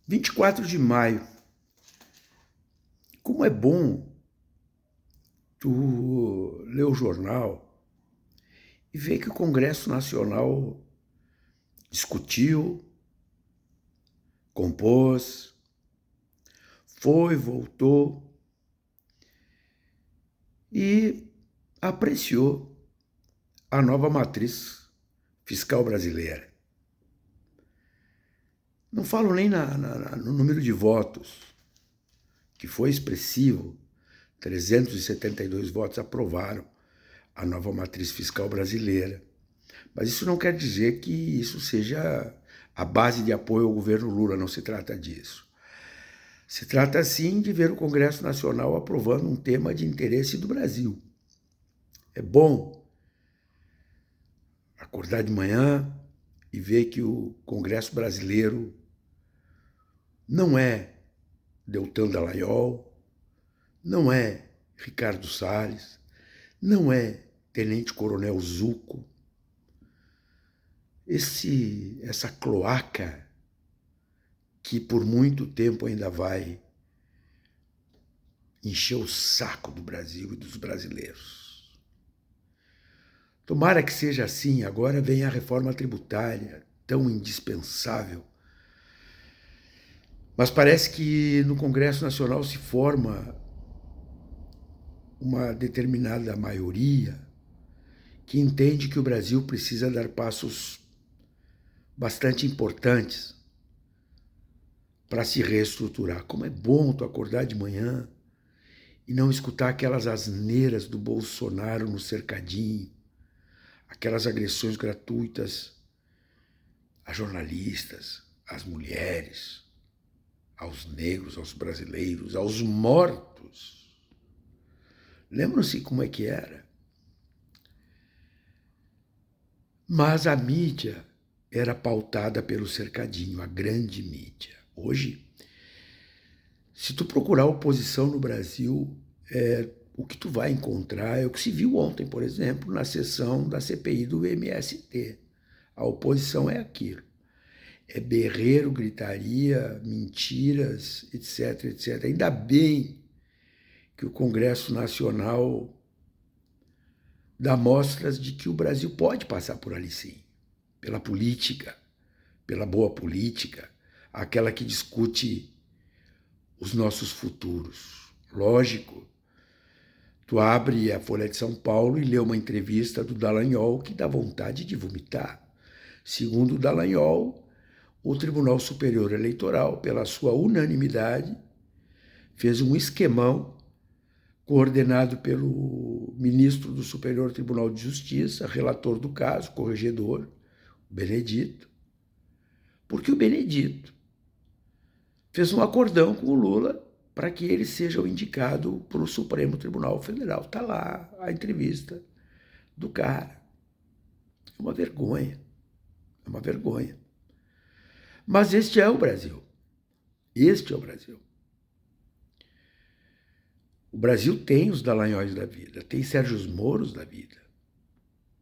24 de maio. Como é bom tu ler o jornal e ver que o Congresso Nacional discutiu, compôs, foi, voltou e apreciou a nova matriz fiscal brasileira. Não falo nem no número de votos, que foi expressivo. 372 votos aprovaram a nova matriz fiscal brasileira. Mas isso não quer dizer que isso seja a base de apoio ao governo Lula, não se trata disso. Se trata, sim, de ver o Congresso Nacional aprovando um tema de interesse do Brasil. É bom acordar de manhã e ver que o Congresso brasileiro não é Deltan Dallagnol, não é Ricardo Salles, não é Tenente Coronel Zucco. Essa cloaca que por muito tempo ainda vai encher o saco do Brasil e dos brasileiros. Tomara que seja assim. Agora vem a reforma tributária, tão indispensável. Mas parece que no Congresso Nacional se forma uma determinada maioria que entende que o Brasil precisa dar passos bastante importantes para se reestruturar. Como é bom tu acordar de manhã e não escutar aquelas asneiras do Bolsonaro no cercadinho, aquelas agressões gratuitas a jornalistas, às mulheres, aos negros, aos brasileiros, aos mortos. Lembram-se como é que era? Mas a mídia era pautada pelo cercadinho, a grande mídia. Hoje, se tu procurar oposição no Brasil, o que tu vai encontrar é o que se viu ontem, por exemplo, na sessão da CPI do MST. A oposição é aquilo. É berreiro, gritaria, mentiras, etc, etc. Ainda bem que o Congresso Nacional dá mostras de que o Brasil pode passar por ali sim, pela política, pela boa política, aquela que discute os nossos futuros. Lógico, tu abre a Folha de São Paulo e lê uma entrevista do Dallagnol que dá vontade de vomitar. Segundo o Dallagnol, o Tribunal Superior Eleitoral, pela sua unanimidade, fez um esquemão coordenado pelo ministro do Superior Tribunal de Justiça, relator do caso, corregedor, Benedito, porque o Benedito fez um acordão com o Lula para que ele seja o indicado para o Supremo Tribunal Federal. Está lá a entrevista do cara. É uma vergonha. É uma vergonha. Mas este é o Brasil. Este é o Brasil. O Brasil tem os Dallagnóis da vida, tem Sérgios Moros da vida.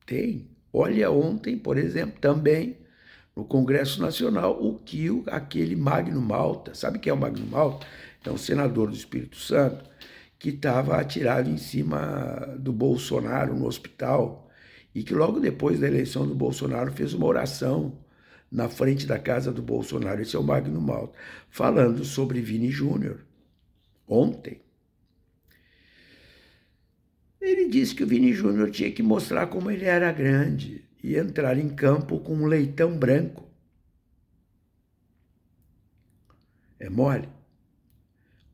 Tem. Olha ontem, por exemplo, também no Congresso Nacional, o que aquele Magno Malta, sabe quem é o Magno Malta? É um senador do Espírito Santo que estava atirado em cima do Bolsonaro no hospital e que logo depois da eleição do Bolsonaro fez uma oração na frente da casa do Bolsonaro. Esse é o Magno Malta, falando sobre Vini Júnior. Ontem, ele disse que o Vini Júnior tinha que mostrar como ele era grande e entrar em campo com um leitão branco. É mole?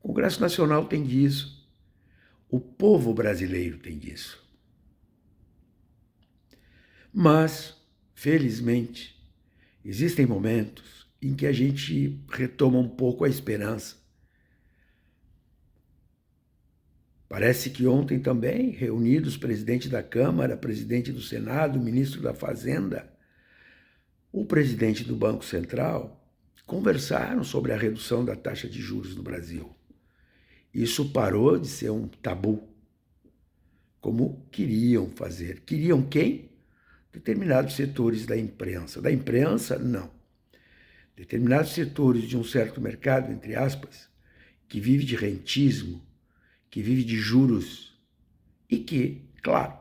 O Congresso Nacional tem disso. O povo brasileiro tem disso. Mas, felizmente, existem momentos em que a gente retoma um pouco a esperança. Parece que ontem também, reunidos presidente da Câmara, presidente do Senado, ministro da Fazenda, o presidente do Banco Central, conversaram sobre a redução da taxa de juros no Brasil. Isso parou de ser um tabu, como queriam fazer. Queriam quem? Determinados setores da imprensa. Da imprensa, não. Determinados setores de um certo mercado, entre aspas, que vive de rentismo, que vive de juros e que, claro,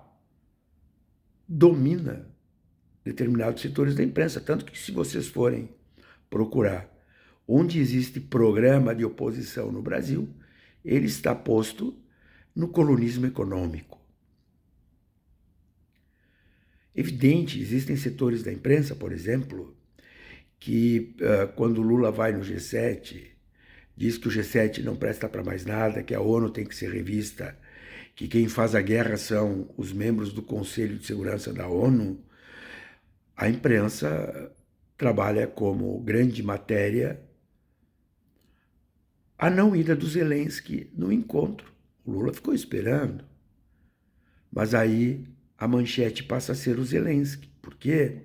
domina determinados setores da imprensa. Tanto que, se vocês forem procurar onde existe programa de oposição no Brasil, ele está posto no colunismo econômico. Evidente, existem setores da imprensa, por exemplo, que quando Lula vai no G7, diz que o G7 não presta para mais nada, que a ONU tem que ser revista, que quem faz a guerra são os membros do Conselho de Segurança da ONU. A imprensa trabalha como grande matéria a não ida do Zelensky no encontro. O Lula ficou esperando, mas aí a manchete passa a ser o Zelensky. Por quê?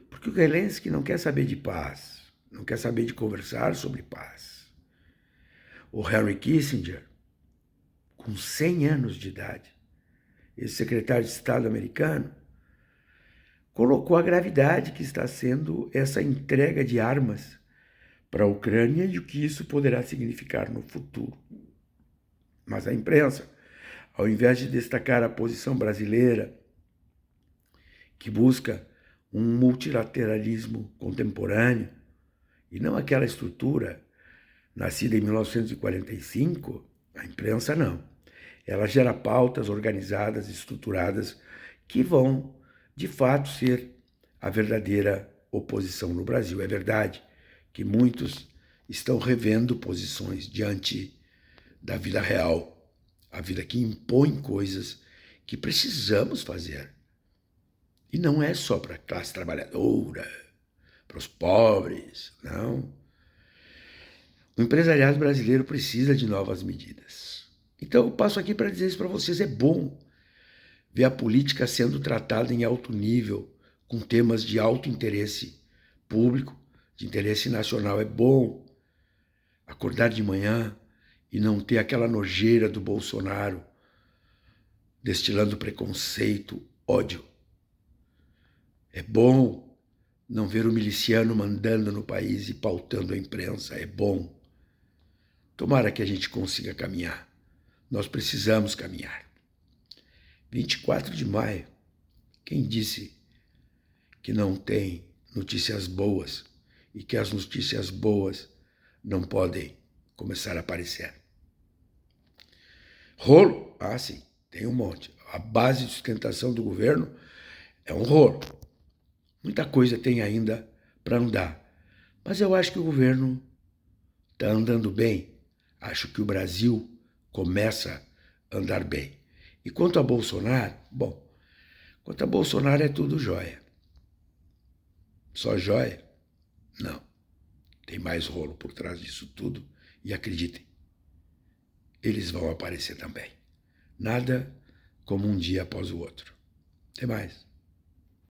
Porque o Zelensky não quer saber de paz, não quer saber de conversar sobre paz. O Henry Kissinger, com 100 anos de idade, esse secretário de Estado americano, colocou a gravidade que está sendo essa entrega de armas para a Ucrânia e o que isso poderá significar no futuro. Mas a imprensa, ao invés de destacar a posição brasileira, que busca um multilateralismo contemporâneo, e não aquela estrutura nascida em 1945, a imprensa não. Ela gera pautas organizadas, estruturadas, que vão, de fato, ser a verdadeira oposição no Brasil. É verdade que muitos estão revendo posições diante da vida real, a vida que impõe coisas que precisamos fazer. E não é só para a classe trabalhadora, para os pobres, não. O empresariado brasileiro precisa de novas medidas. Então eu passo aqui para dizer isso para vocês. É bom ver a política sendo tratada em alto nível, com temas de alto interesse público, de interesse nacional. É bom acordar de manhã e não ter aquela nojeira do Bolsonaro destilando preconceito, ódio. É bom não ver o miliciano mandando no país e pautando a imprensa. É bom. Tomara que a gente consiga caminhar. Nós precisamos caminhar. 24 de maio. Quem disse que não tem notícias boas e que as notícias boas não podem começar a aparecer? Rolo? Ah, sim, tem um monte. A base de sustentação do governo é um rolo. Muita coisa tem ainda para andar. Mas eu acho que o governo está andando bem. Acho que o Brasil começa a andar bem. E quanto a Bolsonaro, bom, quanto a Bolsonaro é tudo jóia. Só jóia? Não. Tem mais rolo por trás disso tudo. E acreditem, eles vão aparecer também. Nada como um dia após o outro. Até mais.